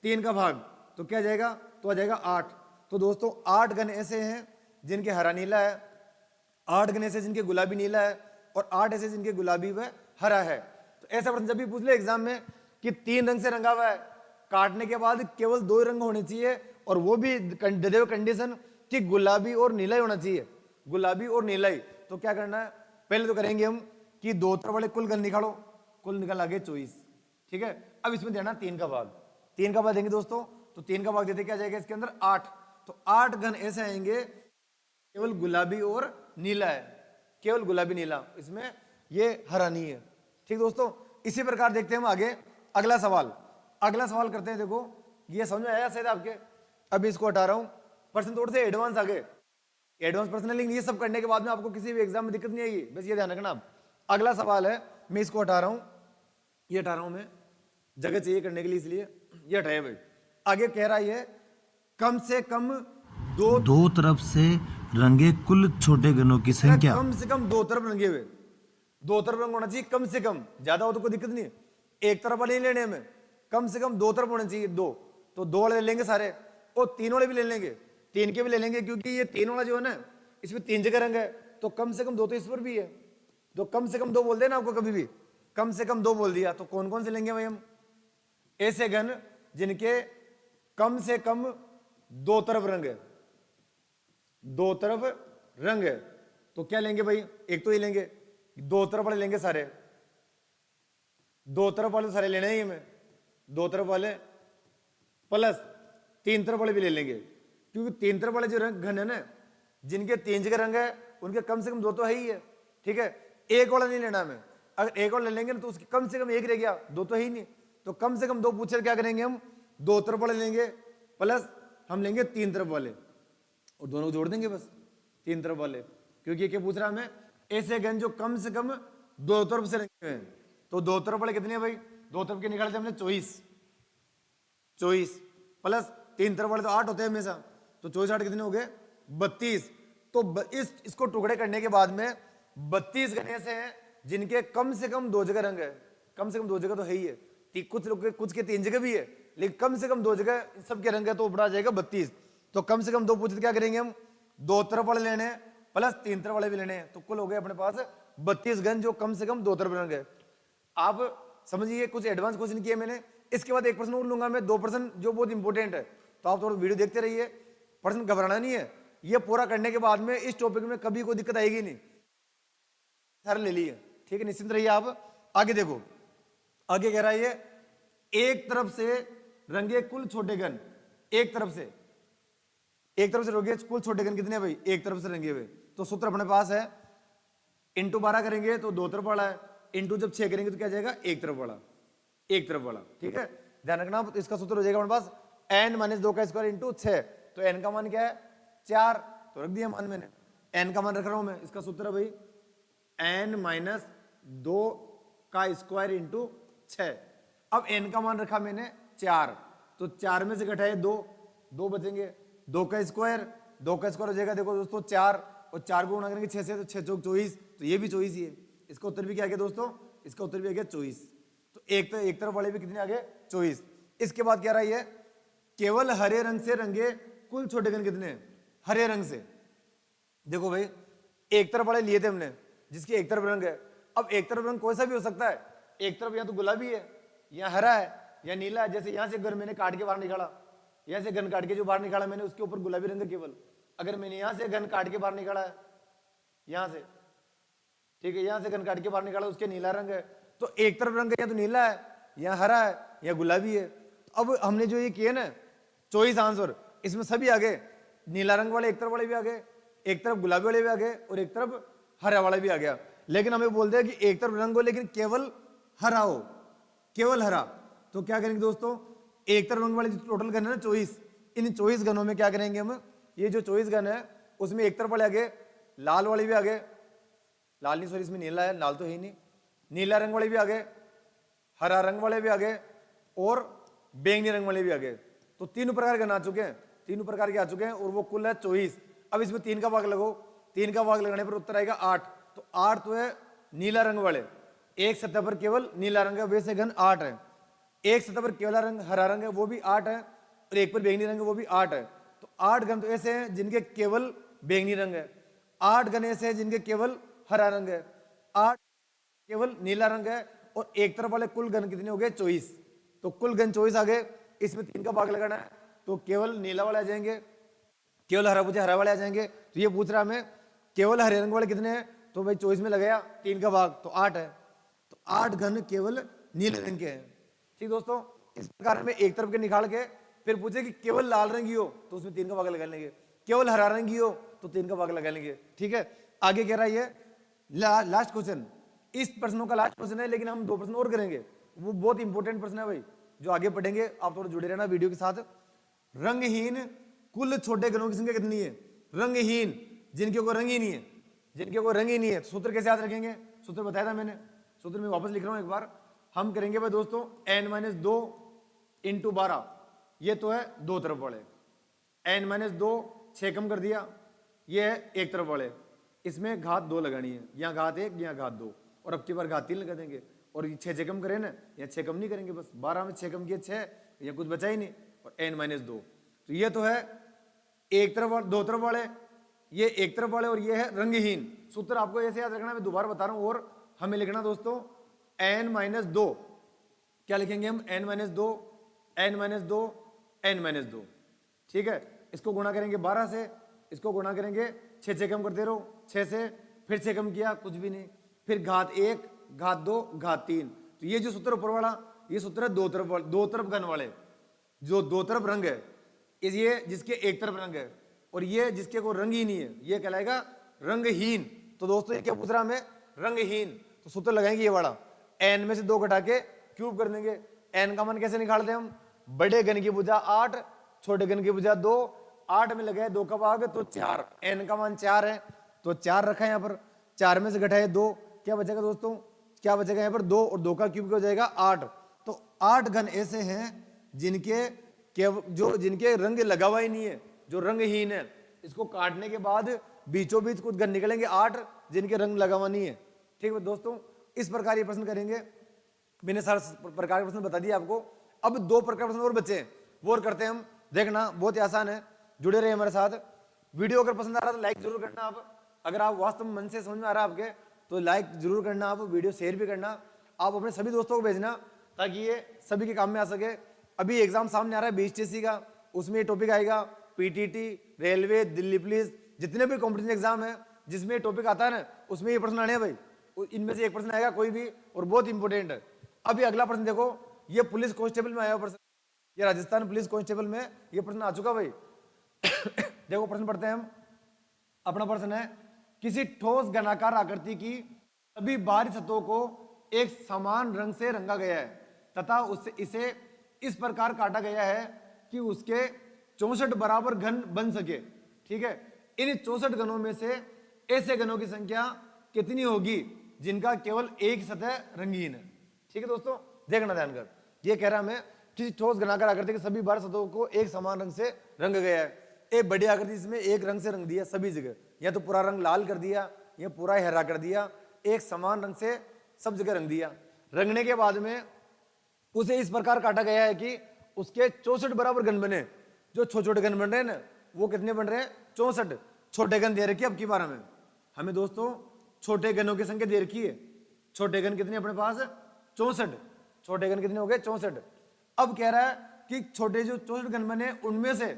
3 का भाग, तो क्या जाएगा? तो आ जाएगा 8। तो दोस्तों 8 गण ऐसे हैं जिनके हरा नीला है, 8 गण ऐसे जिनके गुलाबी नीला है और 8 ऐसे जिनके गुलाबी व हरा है। तो ऐसा प्रश्न जब भी पूछ ले एग्जाम में कि 3 रंग से रंगा हुआ है, काटने के बाद केवल 2 रंग होने चाहिए और वो भी दे कंडीशन कि गुलाबी और नीला ही होना चाहिए, गुलाबी और नीला ही। तो क्या करना है? पहले तो करेंगे हम कि 2 तरफ वाले कुल गण निकालो, कुल निकल आगे 24। ठीक है, अब इसमें देना 3 का भाग। 3 का भाग देंगे दोस्तों, तो 3 का भाग देते क्या जाएगा इसके अंदर? 8। तो 8 गण ऐसे आएंगे केवल गुलाबी और नीला है, केवल गुलाबी नीला, इसमें ये हरा नहीं है। ठीक दोस्तों, इसी प्रकार देखते हैं हम आगे अगला सवाल। अगला सवाल करते हैं। देखो ये समझ में आया शायद आपके? अभी इसको हटा रहा हूं, प्रश्न थोड़े से एडवांस आगे, एडवांस प्रश्न। लेकिन ये सब करने के बाद में आपको किसी भी एग्जाम में दिक्कत नहीं आएगी, बस ये ध्यान रखना। आप अगला सवाल है, मैं इसको हटा रहा हूं, ये हटा रहा हूं, मैं जगह चाहिए करने के लिए, इसलिए ये हटाया भाई। आगे कह रहा है कम से कम दो तरफ से रंगे कुल छोटे गणों की संख्या। कम से कम 2 तरफ रंगे हुए, 2 तरफ रंग होना चाहिए कम से कम, ज्यादा हो तो कोई दिक्कत नहीं है। एक तरफ वाले नहीं लेने हमें, कम से कम 2 तरफ होने चाहिए। 2 तो 2 वाले ले लेंगे सारे, और 3 वाले भी ले लेंगे, 3 के भी ले लेंगे, क्योंकि ये 3 वाला जो है ना, इसमें 3 जगह रंग है, तो कम से कम 2 तो इस पर भी है। तो कम से कम 2 बोल देना आपको कभी भी, कम से कम 2 बोल दिया। तो कौन कौन से लेंगे भाई हम? ऐसे गण जिनके कम से कम 2 तरफ रंग है, 2 तरफ रंग है, तो क्या लेंगे भाई? एक तो ये लेंगे, 2 तरफ वाले लेंगे सारे, 2 तरफ वाले सारे लेने ही हमें, 2 तरफ वाले प्लस 3 तरफ वाले भी ले लेंगे, क्योंकि 3 तरफ वाले जो रंग घन है ना, जिनके 3 जगह रंग है, उनके कम से कम 2 तो है ही है। ठीक है, एक वाला नहीं लेना हमें, अगर एक और ले लेंगे ना तो उसकी कम से कम 1 रह गया, 2 तो है ही नहीं। तो कम से कम 2 पूछे, क्या करेंगे हम? 2 तरफ वाले लेंगे प्लस हम लेंगे 3 तरफ वाले, और दोनों जोड़ देंगे बस 3 तरफ वाले, क्योंकि क्या पूछ रहा हमें? ऐसे गण जो कम से कम 2 तरफ से रंगे हैं। तो 2 तरफ वाले कितने हैं भाई? 2 तरफ के निकाले थे हमने 24 प्लस 3 तरफ वाले तो 8 होते हैं हमेशा, तो 24 8 कितने हो गए? 32। तो इसको टुकड़े करने के बाद में 32 घन ऐसे हैं जिनके कम से कम 2 जगह रंग है। कम से कम 2 जगह तो है ही है, कुछ लोग कुछ के 3 जगह भी है, लेकिन कम से कम 2 जगह सबके रंग है, तो ऊपर आ जाएगा 32। तो कम से कम 2 पूछते क्या करेंगे हम, 2 तरफ वाले लेने हैं प्लस 3 तरफ वाले भी लेने हैं, तो कुल हो गए अपने पास 32 घन जो कम से कम 2 तरफ रंग है। आप समझिए कुछ एडवांस क्वेश्चन किए मैंने। इसके बाद एक प्रश्न और लूंगा मैं, 2 प्रश्न जो बहुत इंपॉर्टेंट है, तो आप थोड़ा वीडियो देखते रहिए। प्रश्न घबराना नहीं है, ये पूरा करने के बाद में इस टॉपिक में कभी कोई दिक्कत आएगी नहीं, सर ले लिए, ठीक है, निश्चिंत रहिए आप। आगे देखो, आगे कह रहा है ये एक तरफ से रंगे कुल छोटे घन, एक तरफ से रंगे कुल छोटे घन कितने भाई, एक तरफ से रंगे हुए। तो सूत्र अपने पास है, इंटू 12 करेंगे तो 2 तरफ वाला है, इंटू जब 6 करेंगे तो क्या जाएगा, एक तरफ वाला, ठीक है, ध्यान रखना। तो इसका सूत्र हो जाएगा अपने पास n-2 का स्क्वायर इंटू 6। तो n का मान क्या है 4, तो रख दिया मान मैंने, n का मान रख रहा हूं मैं। इसका सूत्र है भाई n-2 का स्क्वायर इंटू 6। अब n का मान रखा मैंने 4, तो 4 में से घटाए 2 बचेंगे, 2 का स्क्वायर हो जाएगा, देखो दोस्तों 4 और 4 को गुणा करेंगे 6 से, तो 6 चौक 24, तो ये भी 24 ही है। इसका उत्तर भी क्या आ गया दोस्तों, इसका उत्तर भी आ गया 24। तो एक तरफ वाले भी कितने आ गए 24। इसके बाद क्या रहा है, केवल हरे रंग से रंगे कुल छोटे घन कितने हैं, हरे रंग से। देखो भाई एक तरफ वाले लिए थे हमने, जिसकी एक तरफ रंग है। अब एक तरफ रंग कोई सा भी हो सकता है, एक तरफ या तो गुलाबी है या हरा है या नीला है। जैसे यहां से घर मैंने काट के बाहर निकाला, यहां से घन काट के जो बाहर निकाला मैंने, उसके ऊपर गुलाबी रंग है केवल। अगर मैंने यहां से घन काट के बाहर निकाला है, यहां से, ठीक है, यहां से घन काट के बाहर निकाला, उसके नीला रंग है। तो एक तरफ रंग या तो नीला है या हरा है या गुलाबी है। तो अब हमने जो ये किया ना चॉइस आंसर, इसमें सभी आ गए, नीला रंग वाले एक तरफ वाले भी आ गए, एक तरफ गुलाबी वाले भी आ गए और एक तरफ हरा वाला भी आ गया। लेकिन हमें बोलते हैं कि एक तरफ रंग हो लेकिन केवल हरा हो, केवल हरा। तो क्या करेंगे दोस्तों, एक तरफ रंग वाले टोटल गन है ना 24, इन 24 गनों में क्या करेंगे हम, ये जो 24 गन है उसमें एक तरफ वाले आ गए, लाल वाले भी आ गए, लाल नहीं सॉरी इसमें नीला है, लाल तो है ही नहीं, नीला रंग वाले भी आ गए, हरा रंग वाले भी आ गए और बैंगनी रंग वाले भी आ गए। तो तीनों प्रकार के आ चुके हैं, तीनों प्रकार के आ चुके हैं और वो कुल है 24। अब इसमें 3 का भाग लगो, 3 का भाग लगाने पर उत्तर आएगा 8। तो 8 तो है नीला रंग वाले, एक सतह पर केवल नीला रंग है, वैसे घन 8 है। एक सतह पर केवल रंग हरा रंग है, वो भी 8 है, और एक पर बैंगनी रंग है, वो भी 8 है। तो 8 घन तो ऐसे हैं जिनके केवल बैंगनी रंग है, 8 घन ऐसे हैं जिनके केवल हरा रंग है, 8 केवल नीला रंग है, और एक तरफ वाले कुल घन कितने हो गए 24। तो कुल घन 24 आ गए, इसमें 3 का भाग लगाना है, तो केवल नीला वाले आ जाएंगे, केवल हरा पूछे हरा वाले आ जाएंगे। तो ये पूछ रहा हमें केवल हरे रंग वाले कितने हैं, तो भाई 24 में लगाया 3 का भाग तो 8 है। तो 8 घन केवल नीले रंग के हैं। ठीक दोस्तों, इस प्रकार में एक तरफ के निकाल के फिर पूछे कि केवल लाल रंगी हो तो उसमें 3 का भाग लगा लेंगे, केवल हरा रंगी हो तो 3 का भाग लगा लेंगे। ठीक है, आगे कह रहा है ये लास्ट क्वेश्चन, इस प्रश्नों का लास्ट क्वेश्चन है, लेकिन हम 2 प्रश्न और करेंगे, वो बहुत इंपॉर्टेंट प्रश्न है भाई, जो आगे पढ़ेंगे। आप थोड़ा जुड़े रहना वीडियो के साथ। रंगहीन कुल छोटे घनों की संख्या कितनी है, रंगहीन जिनके कोई रंग ही नहीं है, जिनके कोई रंग ही नहीं है। तो सूत्र कैसे याद रखेंगे, सूत्र बताया था मैंने, सूत्र में वापस लिख रहा हूं एक बार। हम करेंगे भाई दोस्तों n-2 इंटू 12, ये तो है 2 तरफ वाले, n-2 6 कम कर दिया, ये है एक तरफ वाले, इसमें घात 2 लगानी है, यहाँ घात 1 यहाँ घात 2, और अब की बार घात 3 लगा देंगे। और ये 6 कम करें ना, या 6 कम नहीं करेंगे, बस 12 में 6 कम किए 6, या कुछ बचा ही नहीं, और n-2। तो ये तो है एक तरफ वाले 2 तरफ वाले, ये एक तरफ वाले, और ये है रंगहीन। सूत्र आपको ऐसे याद रखना, मैं दोबारा बता रहा हूं। और हमें लिखना दोस्तों n-2, क्या लिखेंगे हम, n-2 n-2 n-2। ठीक है, इसको गुणा करेंगे 12 से, इसको गुणा करेंगे 6 कम करते रहो, 6 से फिर 6 कम किया, कुछ भी नहीं, फिर घात 1 घात 2 घात 3। तो ये जो सूत्र ऊपर वाला, ये सूत्र है 2 तरफ घन वाले, जो 2 तरफ रंग है, ये जिसके एक तरफ रंग है, और ये जिसके को रंग ही नहीं है, ये कहलाएगा रंगहीन। तो दोस्तों ये क्या पूछ रहा हमें, रंगहीन। तो सूत्र लगाएंगे ये वाला, n में से 2 घटा के क्यूब कर देंगे। n का मान कैसे निकालते हैं हम, बड़े घन की भुजा 8, छोटे घन की भुजा 2, 8 में लगाए 2 का भाग तो 4, n का मान 4 है, तो 4 रखा है यहाँ पर, 4 में से घटाए 2, क्या बचेगा दोस्तों, क्या बचेगा यहाँ पर 2, और 2 का क्यूब क्या हो जाएगा 8। तो 8 घन ऐसे हैं जिनके रंग लगा हुआ ही नहीं है, जो रंगहीन है। इसको काटने के बाद बीचों बीच कुछ गन निकलेंगे 8 जिनके रंग लगा हुआ नहीं है। ठीक है दोस्तों, इस प्रकार ये प्रश्न करेंगे। मैंने सारे प्रकार के प्रश्न बता दिए आपको। अब 2 प्रकार के प्रश्न और बचे हैं, वो और करते हैं हम। देखना बहुत ही आसान है, जुड़े रहे हमारे साथ। वीडियो अगर पसंद आ रहा है तो लाइक जरूर करना आप। अगर आप वास्तव में मन से समझ में आ रहा है आपके तो लाइक जरूर करना आप, वीडियो शेयर भी करना। आप अपने सभी दोस्तों को भेजना ताकि ये सभी के काम में आ सके। अभी एग्जाम सामने आ रहा है BHTC का, उसमें ये टॉपिक आएगा। PTT, रेलवे, दिल्ली पुलिस, जितने भी कॉम्पिटिशन एग्जाम है जिसमें ये टॉपिक आता है ना, उसमें ये प्रश्न आने हैं भाई। इनमें से एक प्रश्न आएगा कोई भी, और बहुत इंपॉर्टेंट है। अभी अगला प्रश्न देखो, ये पुलिस कांस्टेबल में आया हुआ प्रश्न, ये राजस्थान पुलिस कांस्टेबल में ये प्रश्न आ चुका भाई। देखो प्रश्न पढ़ते हैं हम। अपना प्रश्न है, किसी ठोस घनाकार आकृति की सभी बाहरी सतहों को एक समान रंग से रंगा गया है तथा उससे इसे इस प्रकार काटा गया है कि उसके 64 बराबर घन बन सके। ठीक है, इन 64 घनों में से ऐसे घनों की संख्या कितनी होगी जिनका केवल एक सतह रंगीन है। ठीक है दोस्तों, देखना ध्यान कर, ये कह रहा हमें किसी ठोस घनाकार आकृति की सभी बाहरी सतहों को एक समान रंग से रंग गया है। एक बड़ी आकृति इसमें एक रंग से रंग दिया सभी जगह, या तो पूरा रंग लाल कर दिया या पूरा हरा कर दिया, एक समान रंग से सब जगह रंग दिया। रंगने के बाद में उसे इस प्रकार काटा गया है कि उसके 64 बराबर घन बने। जो छोटे छोटे घन बन रहे हैं ना, वो कितने बन रहे हैं? 64 छोटे घन दे रखी है। अब की बार हमें दोस्तों छोटे घनों की संख्या दे रखी है। छोटे घन कितने अपने पास? 64। छोटे घन कितने हो गए? 64। अब कह रहा है कि छोटे जो 64 घन बने उनमें से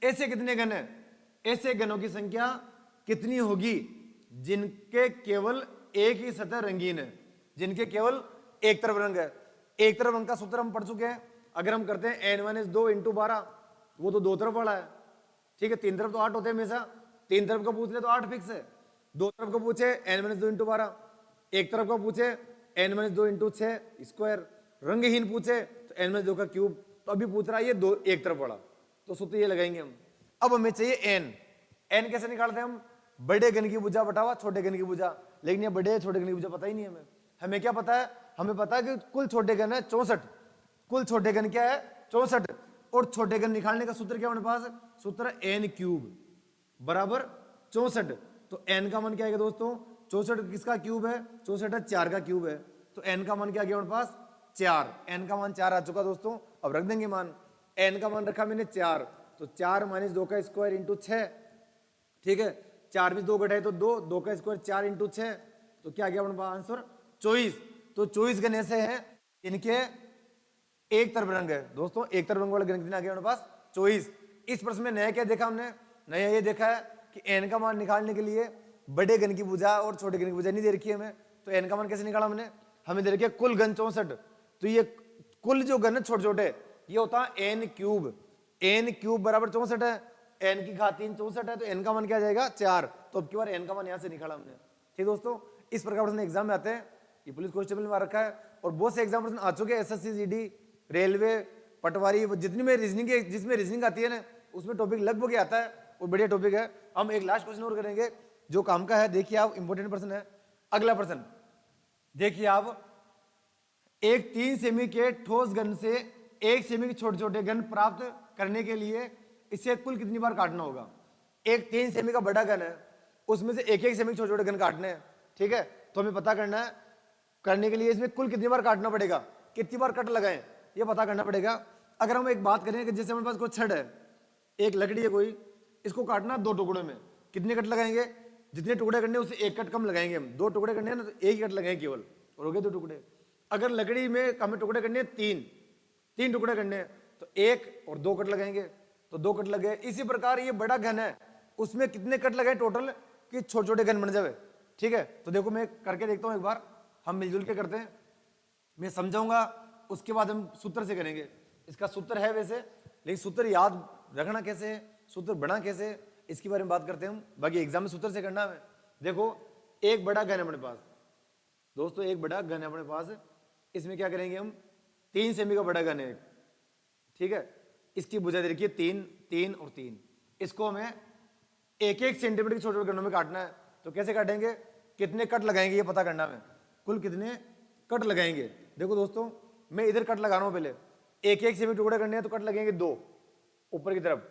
ऐसे कितने घन है, ऐसे घनों की संख्या कितनी होगी जिनके केवल एक ही सतह रंगीन है, जिनके केवल एक तरफ रंग है। एक तरफ रंग का सूत्र हम पढ़ चुके हैं। अगर हम करते हैं n-2 × 12, वो तो 2 तरफ वाला है। ठीक है, 3 तरफ तो 8 होते हैं हमेशा। 3 तरफ का पूछ ले तो 8 फिक्स है। 2 तरफ का पूछे n-2 × 12, एक तरफ का पूछे n-2 × 6 स्क्वायर, रंगहीन पूछे तो n-2 का क्यूब। तो अभी पूछ रहा है ये 2 एक तरफ वाला, तो सूत्र ये लगाएंगे हम। अब हमें चाहिए n कैसे निकालते हैं हम? बड़े घन की भुजा बटा छोटे घन की भुजा। लेकिन ये बड़े छोटे घन की भुजा पता ही नहीं हमें। हमें क्या पता है? हमें पता है कि कुल छोटे घन है 64। कुल छोटे घन क्या है? 64। और छोटे घन निकालने का सूत्र क्या है हमारे पास? सूत्र n³ बराबर 64। तो n का मान क्या आएगा दोस्तों? 64 किसका क्यूब है? 64 है 4 का क्यूब है। तो n का मान क्या आ गया हमारे पास? 4। n का मान 4 आ चुका दोस्तों। अब रख देंगे मान। n का मान रखा मैंने 4, तो 4 - 2 का स्क्वायर × 6। ठीक है, 4 में 2 घटाए तो 2, 2 का स्क्वायर 4 × 6, तो क्या आ गया अपने पास आंसर? 24। तो 24 घन ऐसे हैं इनके एक तरफ रंग है दोस्तों। एक तरफ रंग वाले घन कितने आ गए हमारे पास? 24। इस प्रश्न में नया क्या देखा हमने? नया ये देखा है कि n का मान निकालने के लिए बड़े घन की भुजा और छोटे घन की भुजा नहीं दे रखी है हमें। तो n का मान कैसे निकाला हमने? हमें दे रखी है कुल घन 64। तो ये कुल जो घन है छोटे छोटे, ये होता है n³ n³ बराबर 64 है। n की घात 3 64 है, तो n का मान क्या आ जाएगा? 4। तो अब की बार n का मान यहां से निकाला हमने। ठीक दोस्तों, इस प्रकार प्रश्न एग्जाम में आते हैं। ये पुलिस कांस्टेबल में आ रखा है और बहुत से एग्जाम प्रश्न आ चुके हैं। SSC GD, रेलवे, पटवारी, जितनी में रीजनिंग जिसमें रीजनिंग आती है ना, उसमें टॉपिक लगभग आता है और बढ़िया टॉपिक है। हम एक लास्ट क्वेश्चन और करेंगे जो काम का है। देखिए आप, इंपॉर्टेंट प्रश्न है। अगला प्रश्न देखिए आप, एक 3 सेमी के ठोस घन से 1 सेमी के छोटे छोटे घन प्राप्त करने के लिए इसे कुल कितनी बार काटना होगा? एक 3 सेमी का बड़ा घन है, उसमें से एक सेमी के छोटे छोटे घन काटने हैं। ठीक है, तो हमें पता करना है, करने के लिए इसमें कुल कितनी बार काटना पड़ेगा, कितनी बार कट लगाएं, ये पता करना पड़ेगा। अगर हम एक बात करें कि जैसे हमारे पास कोई छड़ है, एक लकड़ी है कोई, इसको काटना 2 टुकड़ों में, कितने कट लगाएंगे? जितने टुकड़े करने उससे 1 कट कम लगाएंगे हम। 2 टुकड़े करने हैं ना, तो 1 ही कट लगाएंगे केवल, और हो गए 2 टुकड़े। अगर लकड़ी में हमें टुकड़े करने 3 टुकड़े करने हैं, तो 1 और 2 कट लगाएंगे, तो 2 कट लगे। इसी प्रकार ये बड़ा घन है, उसमें कितने कट लगाए टोटल कि छोटे छोटे घन बन जाए। ठीक है, तो देखो मैं करके देखता हूं एक बार, हम मिलजुल के करते हैं। मैं समझाऊंगा, उसके बाद हम सूत्र से करेंगे। इसका सूत्र है वैसे, लेकिन सूत्र याद रखना कैसे है, सूत्र बना कैसे है, इसके बारे में बात करते हैं हम। बाकी एग्जाम में सूत्र से करना है। देखो एक बड़ा घन है अपने पास दोस्तों, एक बड़ा घन है अपने पास। इसमें क्या करेंगे हम? 3 सेमी का बड़ा घन है। ठीक है, इसकी भुजा दे रखी है 3, 3 और 3। इसको हमें 1-1 सेंटीमीटर के छोटे छोटे घनों में काटना है। तो कैसे काटेंगे, कितने कट लगाएंगे ये पता करना है, कुल कितने कट लगाएंगे। देखो दोस्तों, मैं इधर कट लगा रहा हूं। पहले 1-1 सेमी टुकड़े करने हैं, तो कट लगेंगे 2 ऊपर की तरफ,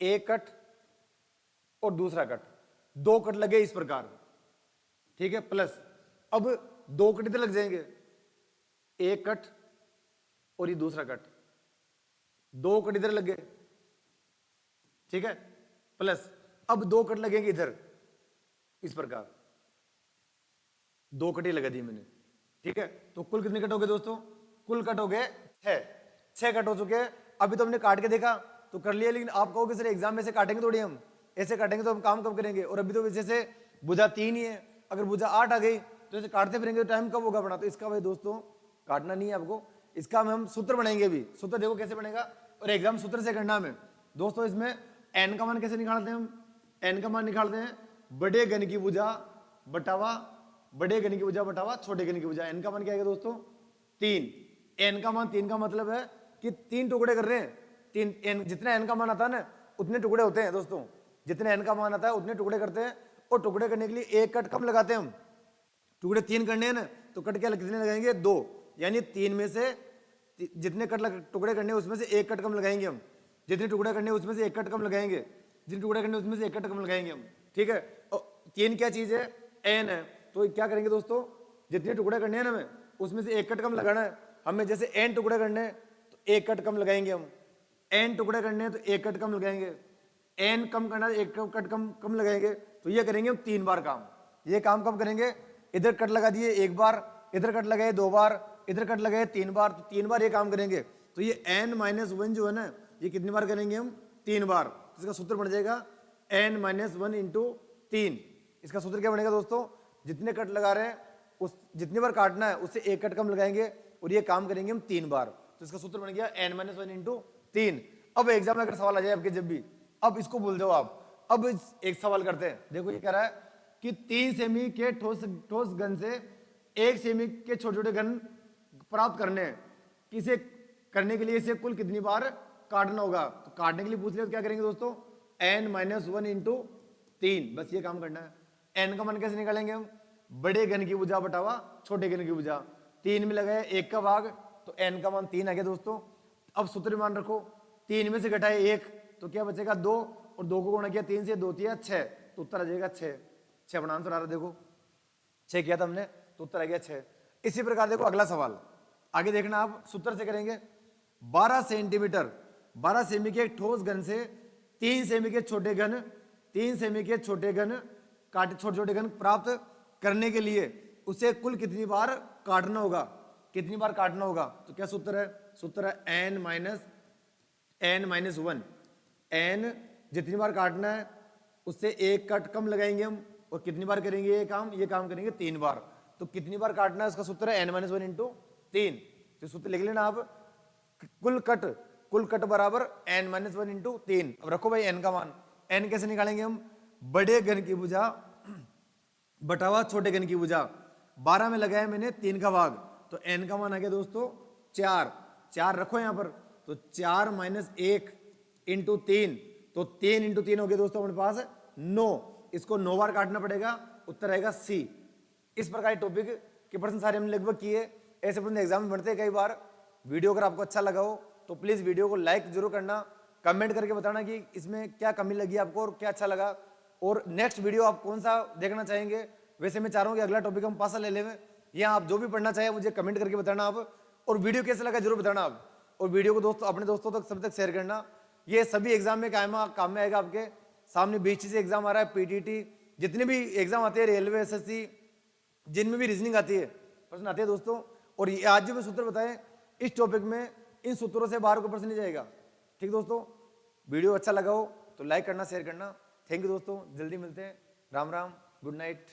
1 कट और दूसरा कट, 2 कट लगे इस प्रकार, ठीक है, प्लस अब 2 कट इधर लग जाएंगे, एक कट और ये दूसरा कट, 2 कट इधर लग गए, ठीक है, प्लस अब 2 कट लगेंगे इधर इस प्रकार, 2 कट लगा दी मैंने, ठीक है। तो कुल कितने कट हो गए दोस्तों? कुल कट हो गए 6 कट हो चुके हैं। अभी तो हमने काट के देखा तो कर लिया, लेकिन आप कहोगे सर एग्जाम में से काटेंगे थोड़ी, हम ऐसे काटेंगे तो हम काम कब करेंगे, और अभी तो वैसे से भुजा 3 ही है, अगर भुजा 8 आ गई तो ऐसे काटते फिरेंगे तो टाइम कब होगा अपना। तो इसका भाई दोस्तों काटना नहीं है आपको, इसका हम सूत्र बनाएंगे अभी। सूत्र देखो कैसे बनेगा, और एग्जाम सूत्र से करना हमें दोस्तों। इसमें एन का मान कैसे निकालते हैं हम? एन का मान निकालते हैं बड़े घन की भुजा बटावा बड़े घन की भुजा बटावा छोटे घन की भुजा। एन का मान क्या है दोस्तों? 3। एन का मान 3 का मतलब है कि 3 टुकड़े कर रहे हैं। 3 एन, जितना एन का मान आता है ना उतने टुकड़े होते हैं दोस्तों, जितने एन का मान आता है उतने टुकड़े करते हैं। और टुकड़े करने के लिए एक कट कम लगाते हैं हम, टुकड़े 3 करने हैं ना तो कट क्या कितने लगाएंगे? 2, यानी 3 में से जितने टुकड़े करने हैं उसमें से एक कट कम लगाएंगे हम, जितने टुकड़े करने हैं उसमें से एक कट कम लगाएंगे, जितने टुकड़े करने उसमें से एक कट कम लगाएंगे हम, ठीक है। और 3 क्या चीज है? एन है। तो क्या करेंगे दोस्तों, जितने टुकड़े करने हैं ना हमें उसमें से एक कट कम लगाना है हमें। जैसे एन टुकड़े करने हैं तो एक कट कम लगाएंगे हम, एन टुकड़े करने हैं तो एक कट कम लगाएंगे, एन कम करना है एक कट कम लगाएंगे। तो ये करेंगे हम 3 बार काम। ये काम कब करेंगे? इधर कट लगा दिए 1 बार, इधर कट लगाए 2 बार, इधर कट लगाए 3 बार, तो 3 बार ये काम करेंगे। तो ये n-1 जो है ना ये कितनी बार करेंगे हम? 3 बार। तो इसका सूत्र बन जाएगा n-1 इंटू 3। इसका सूत्र क्या बनेगा दोस्तों? जितने कट लगा रहे हैं उस जितनी बार काटना है उससे एक कट कम लगाएंगे और ये काम करेंगे हम 3 बार। तो इसका सूत्र बन गया n-1 इंटू 3। अब एग्जाम में अगर सवाल आ जाए आपके जब भी, अब इसको भूल जाओ आप। अब एक सवाल करते हैं, देखो ये कह रहा है कि 3 सेमी के ठोस घन से 1 सेमी के छोटे छोटे घन प्राप्त करने हैं, किसे करने के लिए इसे कुल कितनी बार काटना होगा। तो काटने के लिए पूछ लिया तो क्या करेंगे दोस्तों? n-1 इंटू 3, बस ये काम करना है। n का मान कैसे निकालेंगे हम? बड़े घन की भुजा बटावा छोटे घन की भुजा, 3 में लगाए 1 का भाग तो n का मान 3 आ गया दोस्तों। अब सूत्र मान रखो, 3 में से घटाए 1 तो क्या बचेगा? 2, और 2 को गुणा किया 3 से, 2 3 6, तो उत्तर आ जाएगा 6 अपना आंसर आ रहा है। देखो 6 किया था हमने तो उत्तर आ गया 6। इसी प्रकार देखो अगला सवाल आगे देखना, आप सूत्र से करेंगे। 12 सेंटीमीटर 12 सेमी के एक ठोस घन से 3 सेमी के छोटे घन 3 सेमी के छोटे घन छोटे छोटे घन प्राप्त करने के लिए उसे कुल कितनी बार काटना होगा? कितनी बार काटना होगा? तो क्या सूत्र है? सूत्र है n-1। n जितनी बार काटना है उससे एक कट कम लगाएंगे हम, और कितनी बार करेंगे ये काम? ये काम करेंगे 3 बार। तो कितनी बार काटना है उसका सूत्र है n-1 इंटू 3। तो सूत्र लिख लेना आप, कुल कट बराबर n-1 इंटू 3। अब रखो भाई n का मान, n कैसे निकालेंगे हम? बड़े घन की भुजा बटावा छोटे घन की भुजा, 12 में लगाया मैंने 3 का भाग तो n का मान आ गया दोस्तों 4 रखो यहां पर। तो 4 - 1 इंटू 3, तो 3 इंटू 3 हो गया दोस्तों अपने पास 9। इसको 9 बार काटना पड़ेगा, उत्तर आएगा C। इस प्रकार टॉपिक के प्रश्न सारे हमने लगभग किए। ऐसे प्रश्न एग्जाम में बढ़ते हैं कई बार। वीडियो अगर आपको अच्छा लगा हो तो प्लीज वीडियो को लाइक जरूर करना, कमेंट करके बताना कि इसमें क्या कमी लगी आपको और क्या अच्छा लगा, और नेक्स्ट वीडियो आप कौन सा देखना चाहेंगे। वैसे मैं चाह रहा हूँ कि अगला टॉपिक हम पासा ले लें, या आप जो भी पढ़ना चाहे मुझे कमेंट करके बताना आप, और वीडियो कैसा लगा जरूर बताना आप, और वीडियो को दोस्तों अपने दोस्तों तक सभी तक शेयर करना। ये सभी एग्जाम में काम में आएगा। आपके सामने BHC से एग्जाम आ रहा है, PTT, जितने भी एग्जाम आते हैं, रेलवे, SSC, जिनमें भी रीजनिंग आती है, प्रश्न आते हैं दोस्तों। और ये आज जो मैं सूत्र बताए इस टॉपिक में, इन सूत्रों से बाहर को प्रश्न नहीं जाएगा। ठीक दोस्तों, वीडियो अच्छा लगा हो तो लाइक करना, शेयर करना। थैंक यू दोस्तों, जल्दी मिलते हैं। Ram Ram, good night.